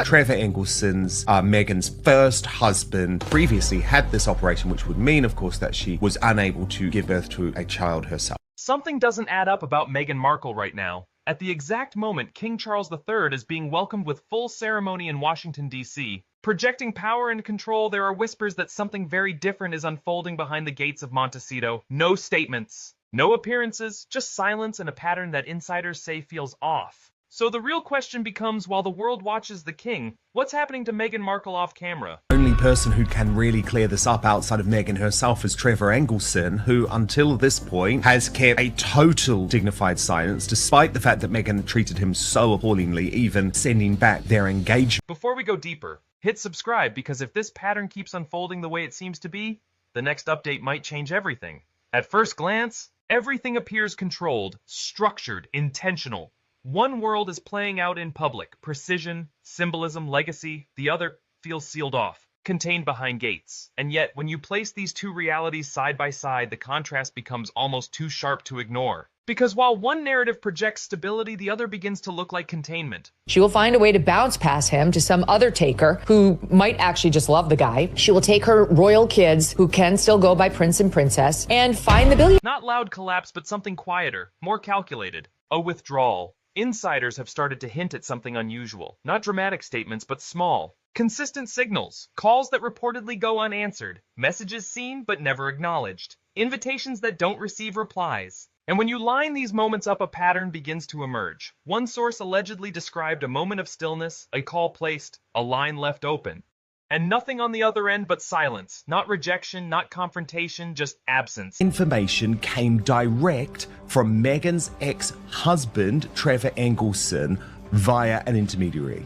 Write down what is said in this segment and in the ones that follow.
Trevor Engelson's, Meghan's first husband, previously had this operation, which would mean, of course, that she was unable to give birth to a child herself. Something doesn't add up about Meghan Markle right now. At the exact moment King Charles III is being welcomed with full ceremony in Washington, D.C., projecting power and control, there are whispers that something very different is unfolding behind the gates of Montecito. No statements, no appearances, just silence and a pattern that insiders say feels off. So the real question becomes, while the world watches the king, what's happening to Meghan Markle off camera? The only person who can really clear this up outside of Meghan herself is Trevor Engelson, who until this point has kept a total dignified silence, despite the fact that Meghan treated him so appallingly, even sending back their engagement. Before we go deeper, hit subscribe, because if this pattern keeps unfolding the way it seems to be, the next update might change everything. At first glance, everything appears controlled, structured, intentional. One world is playing out in public, precision, symbolism, legacy. The other feels sealed off, contained behind gates. And yet, when you place these two realities side by side, the contrast becomes almost too sharp to ignore. Because while one narrative projects stability, the other begins to look like containment. She will find a way to bounce past him to some other taker who might actually just love the guy. She will take her royal kids, who can still go by prince and princess, and find the billion. Not loud collapse, but something quieter, more calculated. A withdrawal. Insiders have started to hint at something unusual. Not dramatic statements, but small, consistent signals. Calls that reportedly go unanswered. Messages seen but never acknowledged. Invitations that don't receive replies. And when you line these moments up, a pattern begins to emerge. One source allegedly described a moment of stillness, a call placed, a line left open. And nothing on the other end but silence. Not rejection, not confrontation, just absence. Information came direct from Meghan's ex-husband, Trevor Engelson, via an intermediary.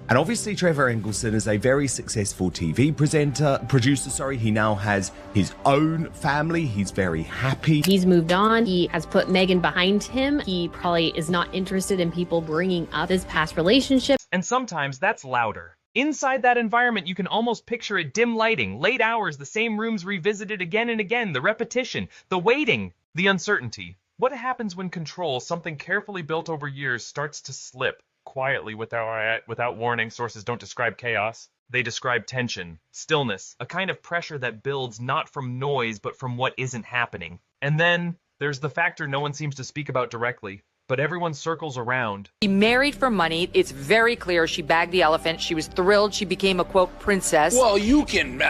And obviously Trevor Engelson is a very successful TV producer. He now has his own family. He's very happy. He's moved on. He has put Meghan behind him. He probably is not interested in people bringing up his past relationships. And sometimes that's louder. Inside that environment, you can almost picture it: dim lighting, late hours, the same rooms revisited again and again, the repetition, the waiting, the uncertainty. What happens when control, something carefully built over years, starts to slip quietly without warning? Sources don't describe chaos. They describe tension, stillness, a kind of pressure that builds not from noise, but from what isn't happening. And then there's the factor no one seems to speak about directly, but everyone circles around. She married for money. It's very clear she bagged the elephant. She was thrilled. She became a, quote, princess. Well, you can...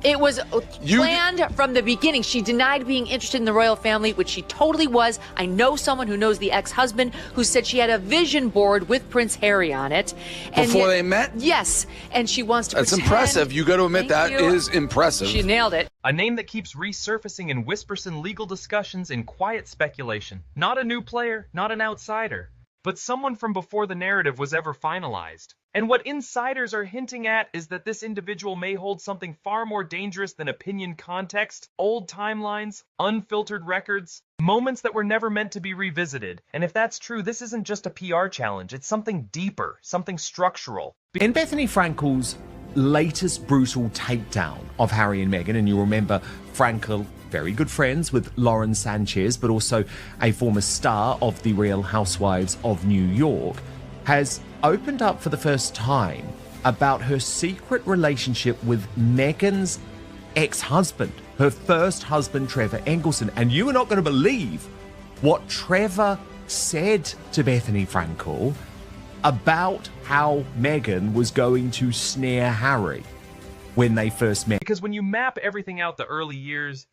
It was planned from the beginning. She denied being interested in the royal family, which she totally was. I know someone who knows the ex-husband who said she had a vision board with Prince Harry on it. And before they met? Yes. And she wants to That's pretend. impressive. You got to admit that is impressive. She nailed it. A name that keeps resurfacing in whispers in legal discussions, in quiet speculation. Not a new player, not an outsider, but someone from before the narrative was ever finalized. And what insiders are hinting at is that this individual may hold something far more dangerous than opinion context, old timelines, unfiltered records, moments that were never meant to be revisited. And if that's true, this isn't just a PR challenge, it's something deeper, something structural. In Bethany Frankel's latest brutal takedown of Harry and Meghan, and you remember Frankel, very good friends with Lauren Sanchez, but also a former star of the Real Housewives of New York, has opened up for the first time about her secret relationship with Meghan's ex-husband, her first husband, Trevor Engelson. And you are not going to believe what Trevor said to Bethany Frankel about how Meghan was going to snare Harry when they first met. Because when you map everything out, the early years,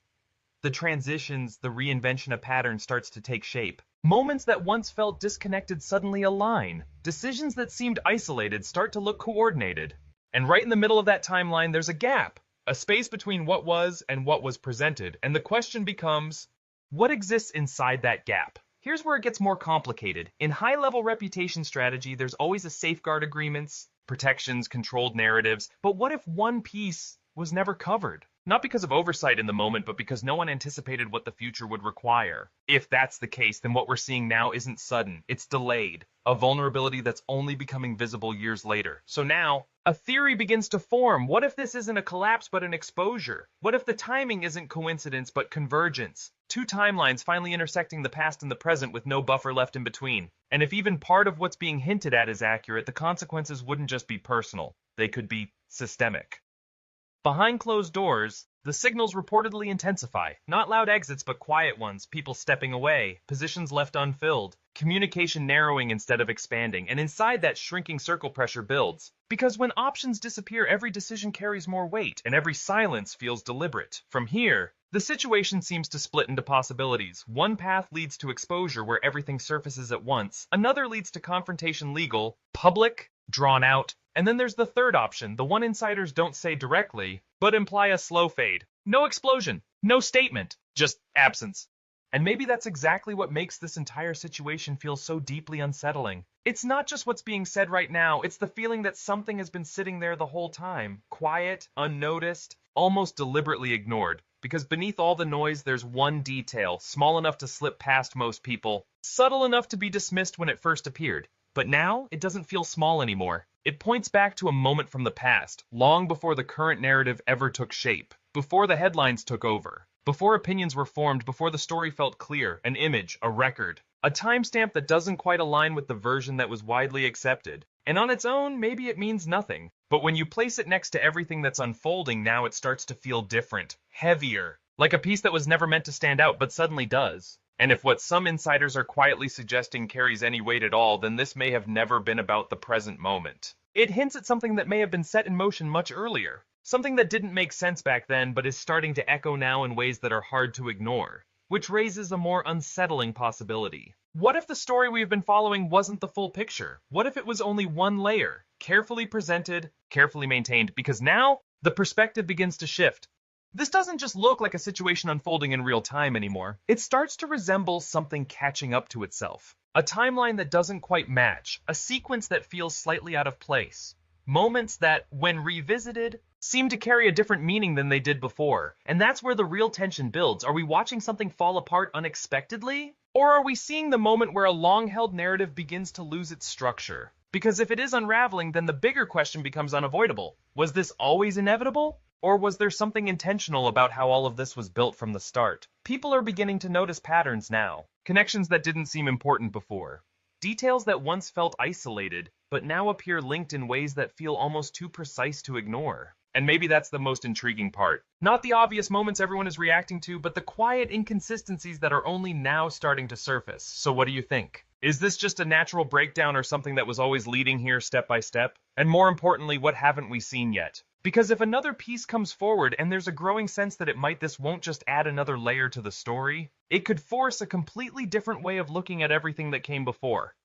the transitions, the reinvention of patterns starts to take shape. Moments that once felt disconnected suddenly align. Decisions that seemed isolated start to look coordinated. And right in the middle of that timeline, there's a gap, a space between what was and what was presented. And the question becomes, what exists inside that gap? Here's where it gets more complicated. In high-level reputation strategy, there's always a safeguard agreements, protections, controlled narratives. But what if one piece was never covered? Not because of oversight in the moment, but because no one anticipated what the future would require. If that's the case, then what we're seeing now isn't sudden, it's delayed. A vulnerability that's only becoming visible years later. So now, a theory begins to form. What if this isn't a collapse but an exposure? What if the timing isn't coincidence but convergence? Two timelines finally intersecting the past and the present with no buffer left in between. And if even part of what's being hinted at is accurate, the consequences wouldn't just be personal. They could be systemic. Behind closed doors, the signals reportedly intensify. Not loud exits, but quiet ones, people stepping away, positions left unfilled, communication narrowing instead of expanding, and inside that shrinking circle pressure builds. Because when options disappear, every decision carries more weight, and every silence feels deliberate. From here, the situation seems to split into possibilities. One path leads to exposure where everything surfaces at once. Another leads to confrontation, legal, public, drawn out. And then there's the third option, the one insiders don't say directly, but imply a slow fade. No explosion, no statement, just absence. And maybe that's exactly what makes this entire situation feel so deeply unsettling. It's not just what's being said right now, it's the feeling that something has been sitting there the whole time, quiet, unnoticed, almost deliberately ignored. Because beneath all the noise, there's one detail, small enough to slip past most people, subtle enough to be dismissed when it first appeared. But now, it doesn't feel small anymore. It points back to a moment from the past, long before the current narrative ever took shape, before the headlines took over, before opinions were formed, before the story felt clear, an image, a record, a timestamp that doesn't quite align with the version that was widely accepted. And on its own, maybe it means nothing. But when you place it next to everything that's unfolding now, it starts to feel different, heavier, like a piece that was never meant to stand out but suddenly does. And if what some insiders are quietly suggesting carries any weight at all, then this may have never been about the present moment. It hints at something that may have been set in motion much earlier, something that didn't make sense back then but is starting to echo now in ways that are hard to ignore, which raises a more unsettling possibility. What if the story we've been following wasn't the full picture? What if it was only one layer, carefully presented, carefully maintained? Because now, the perspective begins to shift. This doesn't just look like a situation unfolding in real time anymore. It starts to resemble something catching up to itself. A timeline that doesn't quite match. A sequence that feels slightly out of place. Moments that, when revisited, seem to carry a different meaning than they did before. And that's where the real tension builds. Are we watching something fall apart unexpectedly? Or are we seeing the moment where a long-held narrative begins to lose its structure? Because if it is unraveling, then the bigger question becomes unavoidable. Was this always inevitable? Or was there something intentional about how all of this was built from the start? People are beginning to notice patterns now. Connections that didn't seem important before. Details that once felt isolated, but now appear linked in ways that feel almost too precise to ignore. And maybe that's the most intriguing part. Not the obvious moments everyone is reacting to, but the quiet inconsistencies that are only now starting to surface. So what do you think? Is this just a natural breakdown or something that was always leading here step by step? And more importantly, what haven't we seen yet? Because if another piece comes forward and there's a growing sense that this won't just add another layer to the story, it could force a completely different way of looking at everything that came before.